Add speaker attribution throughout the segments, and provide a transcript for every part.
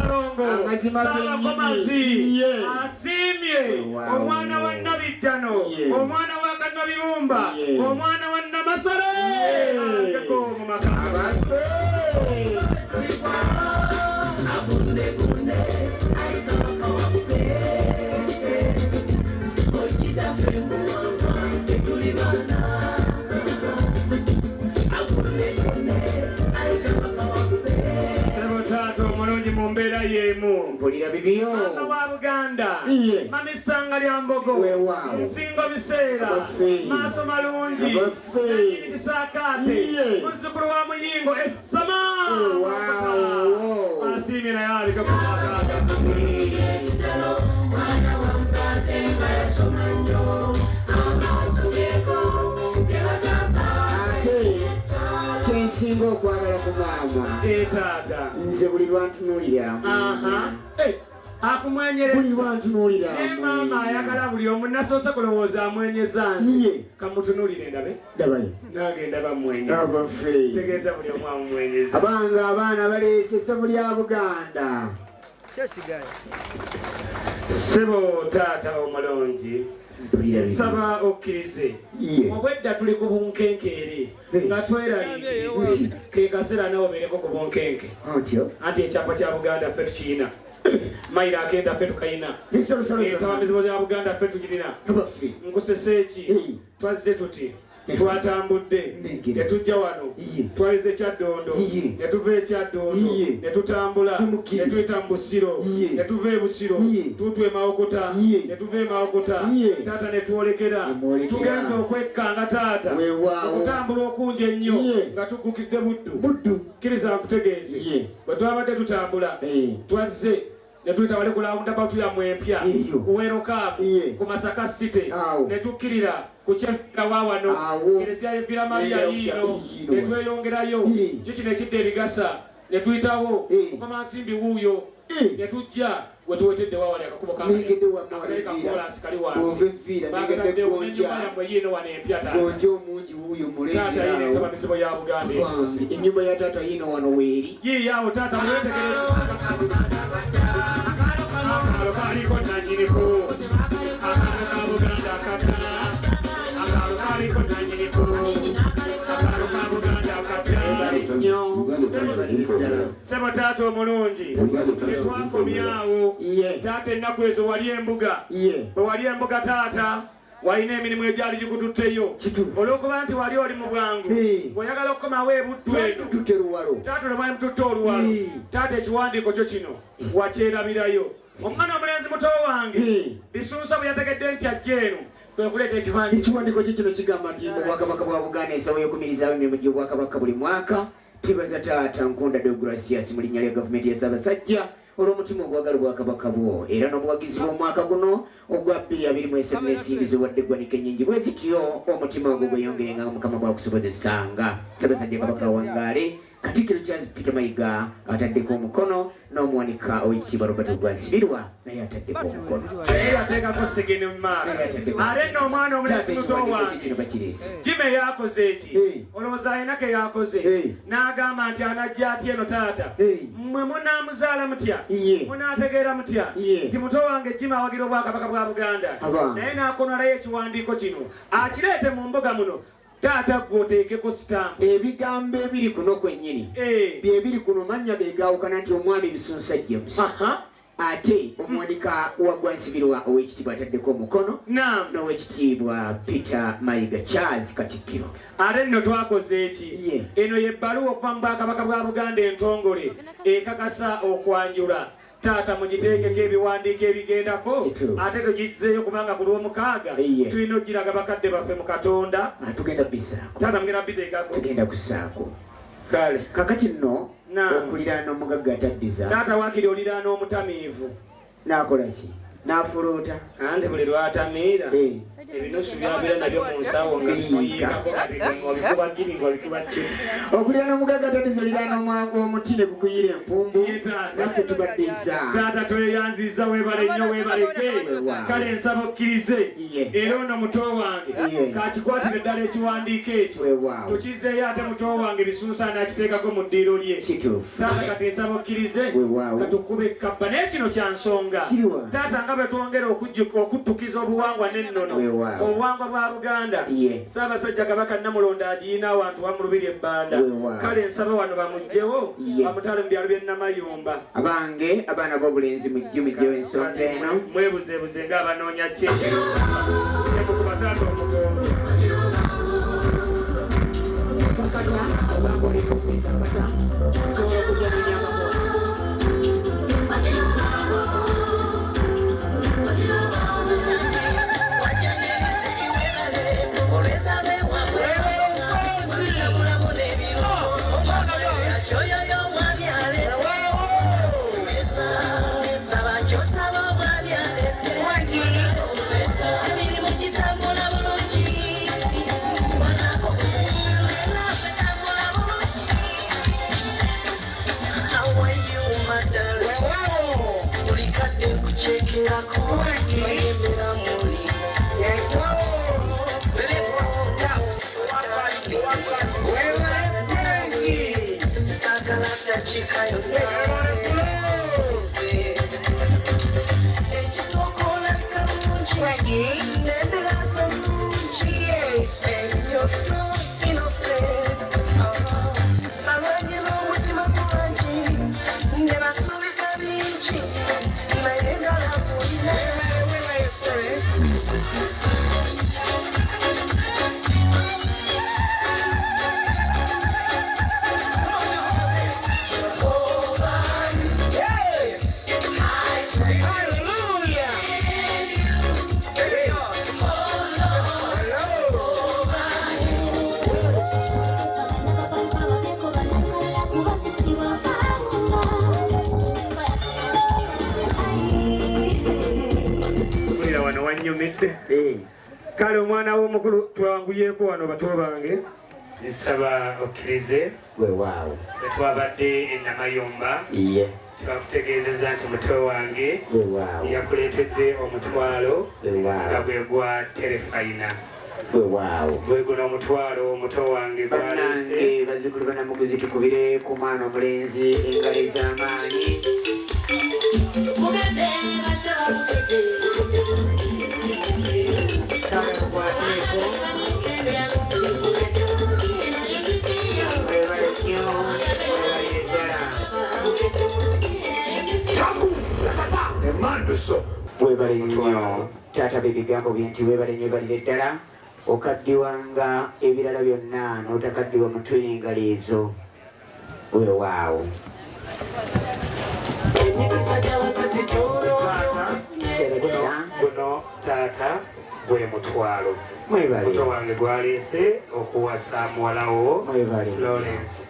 Speaker 1: Sabarongo Sabakomazi Asimye omwana wa Nabijjano omwana wa Kanabibumba omwana wa Namasole Akeko mu makanga Abunde bunde aitoka wakupe Ojida femu Ketulibana Abunde bunde aitoka wakupe Sebotato mulungi mu mbeera y'emu mpulira bibiyo mama wa Buganda mamisanga lya mbogo nsingo biseera maaso malungi kisakate muzzukulu wa muyingo essama asimi naye alika kumakaga mwana wa mpate ngayasoma nnyo amasomeko kyensinga okwagala ku maama taata nze buli lwantunuulira akumwenyereza buli lwantunuulira maama ayagala buli omu nasoosa kulowooza amwenyeza nze kamutunuulire ndabe dabayo nagenda bamwenyeza tegeeza buli omu amumwenyeza abanga abaana baleese essabo lya Buganda sebo taata omulungi saba okkirize obwedda tuli ku bunkenkeeri nga tweraliikirize ke kaseera nawobeereko ku bunkenke anti ekyapa kya Buganda ffe tukiyina mayiro akenda ffe tukayina tabamizibo za Buganda ffe tukirina nkuseseeki twazze tuti twatambudde netujja wano twalize Kyaddondo netuva ekyaddondo netutambula netuyita mu Busiro netuva e Busiro tutwa e Mawokota netuva e Mawokota taata netwolekera tugenze okwekkanga taata okutambula okungi ennyo nga tuggukidde Buddu kkiriza nkutegeeze bwe twabadde tutambula twazze netuyita wali ku roundabout yammwe empya kuweerokaabu ku Masaka City netukkirira ku kyefira waawano Eklezia y'Evira Maria yiino netweyongerayo kikino ekidde ebigasa netuyitawo Mukamansimbi wuuyo netujja wetuwetedde waawali akakubo kangaakatali kakolansi kali wansi bagataddewo n'ennyumba yammwe yiino wano empya taata yiino entabamizibo ya Buganda ennyumba ya taata yiino wano weeri yiiyaawo taata wetegereza akalo kaliko nanyiniku akalo ka Buganda akadala akalo kaliko nanyiniku akalo ka Buganda akadala sebo taata omulungi tetwakomyawo taata ennaku ezo wali embuga bwe wali embuga taata walina emirimu egyali gikututteyo olw'okuba nti wali oli mu bwangu bw'oyagala okukomawo ebuddu eno taata olwali mututte oluwalo taata ekiwandiiko kyo kino wakyerabirayo omwana omulenzi muto wange bisunsa bwe yategedde nti ajja eno kwekuleeta ekiwandiiko kino kigamba nti obwakabaka bwa Buganda ensawo y'okumirizaawo emirimu gy'obwakabaka buli mwaka twebaza taata Nkonda Deogratias mu linnya lya gavumenti ya Ssaabasajja olw'omutima ogwagala obwakabaka bwo era n'obuwagizi bw'omwaka guno ogwa 2023 n'ensimbi z'owadde eggwanika ennyingi bwe zityo omutima ogwo gweyongerenga nga Mukama bwakusobozesanga Ssaabasajja Kabaka wangaale Katikkiro Charles Peter Mayiga ataddeko omukono n'omuwanika ow'ekitiibwa Robert Rwansibirwa naye ataddeko omukono ateekako segene mu maaka ate nno omwana omulenzi muto wange Jime yakoze eki olowooza alina ke yakoze n'agamba nti anajja atya eno taata mmwe munaamuzaala mutya munaategeera mutya nti muto wange Jime awagira obwakabaka bwa Buganda naye n'akonolayo ekiwandiiko kino akireete mu mbuga muno taata gwoteekeko sitampu ebigambo ebiri kuno kwennyini bye biri kuno mannya gegaawukana nti omwami Bisunsa James ate omuwanika wa Gwansibirwa ow'ekitiibwa ataddeko omukono n'ow'ekitiibwa Peter Mayiga Charles Katikkiro ate nno twakoze eki eno y'ebbaluwa okuva mu bwakabaka bwa Buganda entongole ekakasa okwanjula taata mugiteekeko ebiwandiiko ebigendako ate tugizzeeyo kubanga ku lw'omukaaga tulina ogiraga bakadde baffe mu Katonda tugenda bisaako taata mugenda biteekako tugenda kusaako kale kakati nno okuliraana omugagga ataddiza taata waakiri oliraana omutamiivu n'akola ki n'afuluuta anti buli lwatamiira ebinosu byabera nabyo mu nsawo nga biyingako wabikuba giringo wabikuba chesi
Speaker 2: okulya n'omugaga tonisolirana omwangu omutine kukuyira empumbu naffe tubaddiza
Speaker 1: taata tweyanziza webale nnyo webaleke kale nsaba okkirize era ono muto wange kakikwatire ddala ekiwandiiko ekyo tukizeeyo ate muto wange bisuusaana akiteekako mu ddiiro lye taata kati nsaba okkirize katukube ekkabba naye kino kya nsonga taata nga bwe twongera okuttukiza obuwangwa n'ennono obuwangwa bwa Buganda Ssaabasajja Kabaka Namulonda agiyina awantu wamulubiri ebbanda kale nsaba wano bamugjewo bamutale mu byalo by'e Namayumba
Speaker 2: abange abaana b'obulenzi mujjewo ensonga eno
Speaker 1: mwebuzeebuze ng'abanoonya kyekiro emukuba taata omugongo
Speaker 2: sakata obange oliko kwisakata osobola okujja nonyamako
Speaker 1: kale omwana w'omukulu twanguyeeko wano bato bange nsaba okkirize
Speaker 2: weewaawo
Speaker 1: twabadde e Namayumba twakutegeezezza nti muto wange yakuleetedde omutwalo nga gwe gwa terefayina gwe guno omutwalo omuto wange
Speaker 2: bannange bazzukulu banamuguzi tukubire ku mwana omulenzi engalo ez'amaanyi webale nnyo taata bebigambo bye nti webale nnyo balire ddala okaddiwanga ebirala byonna n'otakaddiwa mutwe n'engalo ezo weewaawo
Speaker 1: guno taata gwe mutwalo muto wange gwaleese okuwasa muwalawo Florence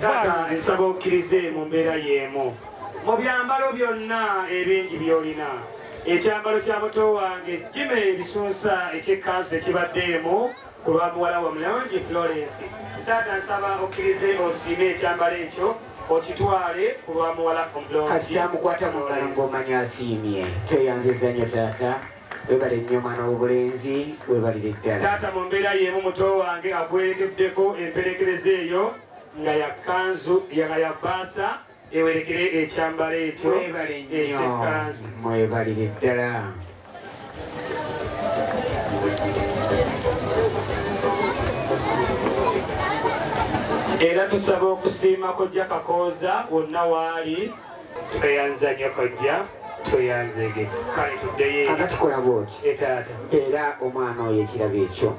Speaker 1: taata nsaba okkirize mu mbeera y'emu mu byambalo byonna ebingi by'olina ekyambalo kya muto wange jime ebisuusa ekyekanzu tekibaddeemu ku lwa muwala wa mulungi Florence taata nsaba okkirize osiime ekyambalo ekyo okitwale ku lwa muwala Florence
Speaker 2: kasitamukwata mu ngalo ng'omanya asiimye tweyanziza nnyo taata webale nnyo mwana w'obulenzi webalire ddala
Speaker 1: taata mu mbeera y'emu muto wange agwerekeddeko emperekereza eyo nga ya kanzu nga ya baasa ewerekere ekyambalo ekyo ekyekanzu
Speaker 2: mwebalire ddala
Speaker 1: era tusaba okusiima kojja Kakooza wonna waali tweyanza nnyo kojja tweyanzege kale tuddeyo
Speaker 2: akatukola bwoti
Speaker 1: taata
Speaker 2: era omwana oyo ekirabo ekyo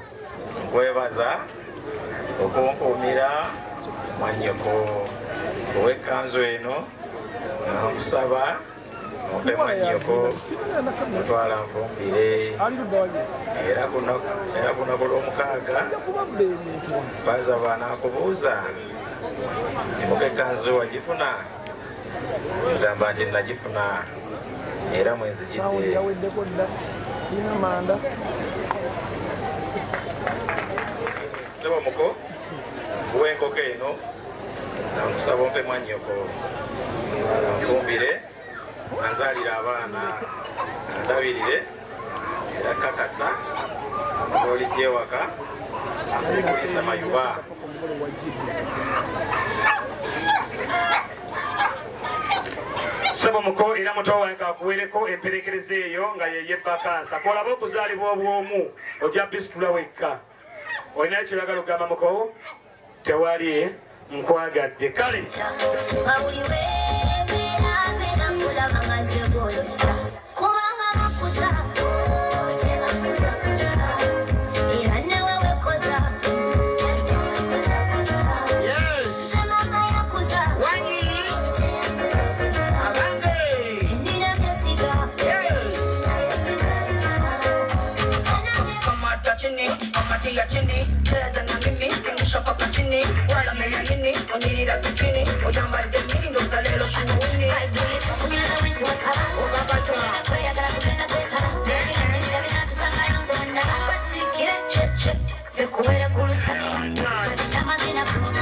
Speaker 3: nkwebaza okunkuumira mwannyoko ow'ekkanzu eno nkusaba ompe mwannyoko mutwala nfumbire era kunaku lw'omukaaga baza banaakubuuza nti muka ekkanzu wagifuna ntamba nti nagifuna era mwenzijidde Sebo muko kuwenkoko eno nakusaba ompe mwannyoko nfumbire anzalira abaana ndabirire era kakasa olidde ewaka sikulisa mayuba.
Speaker 1: Sebo muko era muto wange akuweereko emperekereza eyo nga yeye bakansa kolaba okuzaalibwa obwomu ojja bisitula wekka. Olina ekiragala ogamba muko tewali nkwagadde kale
Speaker 4: ya chini cheza na mimi ningisha paka chini wala mena nini onirira sikini oyamba de nini ndo zalelo shuuni kunyana wetu wakala ukabacho na kwaya gara kumena kwetana nini na nini na bina tusanga yonze wanda basikire cheche sekuwele kulusani kama zina kuma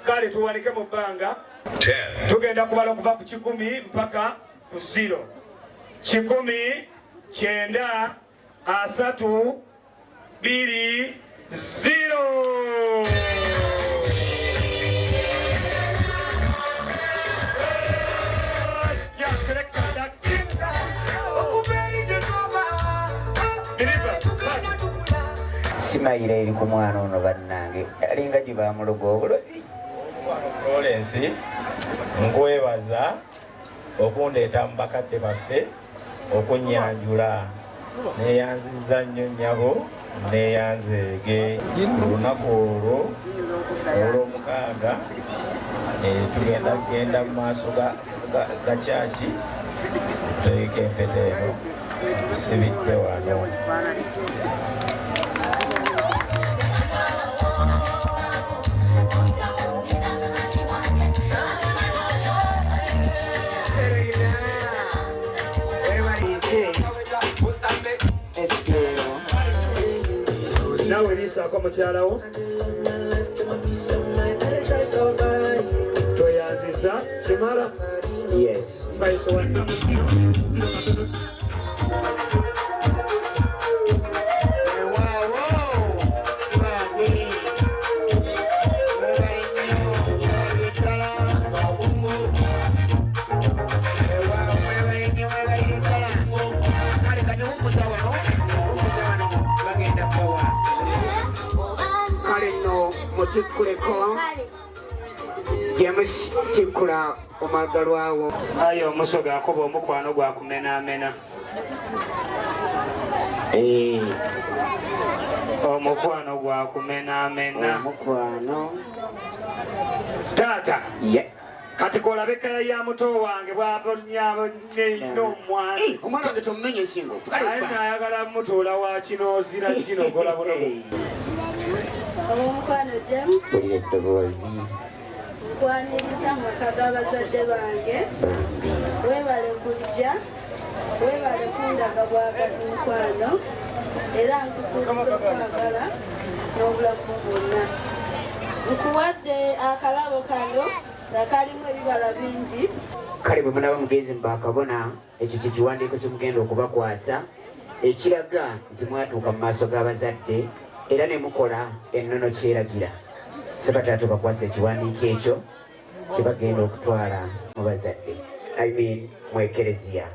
Speaker 1: kale tuwanike mu bbanga tugenda kubala okuva ku 10 mpaka ku 0 10 9 3 2 0.
Speaker 2: Simayire eri ku mwana ono bannange alinga gye bamuloga obulozi.
Speaker 3: Florence nkwebaza okundeeta mu bakadde baffe okunnyanjula neeyanziza nnyo nnyabo neeyanzeege olunaku olwo olw'omukaaga tugenda kugenda mu maaso ga kyaki tuteeka empeta eno tusibidde wano.
Speaker 1: Nawe lisaako mukyalawo toyanziza kimala.
Speaker 2: Yes.
Speaker 1: Maiso wanna
Speaker 2: Tikuleko James tikula omagalwawo
Speaker 1: ayo omusoga akoba omukwano gwa kumenaamena. Omukwano gwa kumenaamena
Speaker 2: omukwano
Speaker 1: taata kati kolabeka ya muto wange bwabonyabonye n'omwana
Speaker 2: omwana wange tomumenye ensingo
Speaker 1: ayagala mutuula wa kinoozira kino kola buno.
Speaker 5: Omukwano James
Speaker 2: uli eddoboozi
Speaker 5: nkwaniriza mu maka g'abazadde bange weebale kujja weebale kundaga bwagazi mukwano era nkusuubiza okwagala n'obulamu bwonna. Nkuwadde akalabo kano nga kalimu ebibala bingi.
Speaker 2: kale bwe munaba mugezi mbakabona ekyo kyekiwandiiko kimugenda okubakwasa ekiraga nti mwatuuka mu maaso g'abazadde era ne mukola ennono kyeragira. Sebataatu bakwasa ekiwandiiko ekyo kibagenda okutwala mu bazadde mu ekereziya.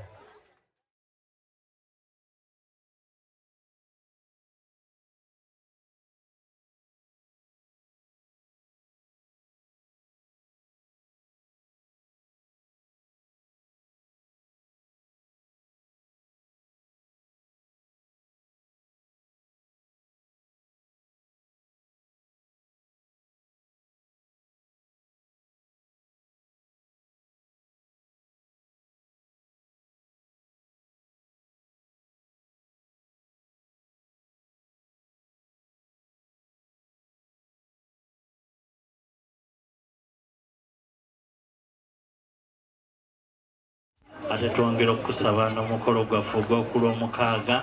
Speaker 6: ate twongera okusaba n'omukolo gwaffe ogw'okulwomukaaga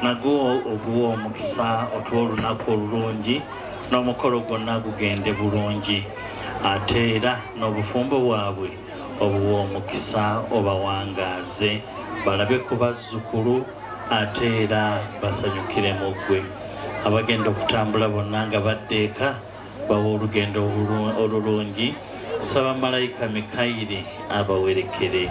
Speaker 6: nagwo oguwa omukisa otuwa olunaku olulungi n'omukolo gwonna gugende bulungi ate era n'obufumbo bwabwe obuwa omukisa obawangaaze balabe ku bazzukulu ate era basanyukire mu ggwe abagenda okutambula bonna nga badda eka bawa olugendo olulungi saba malayika Mikayiri abawerekere.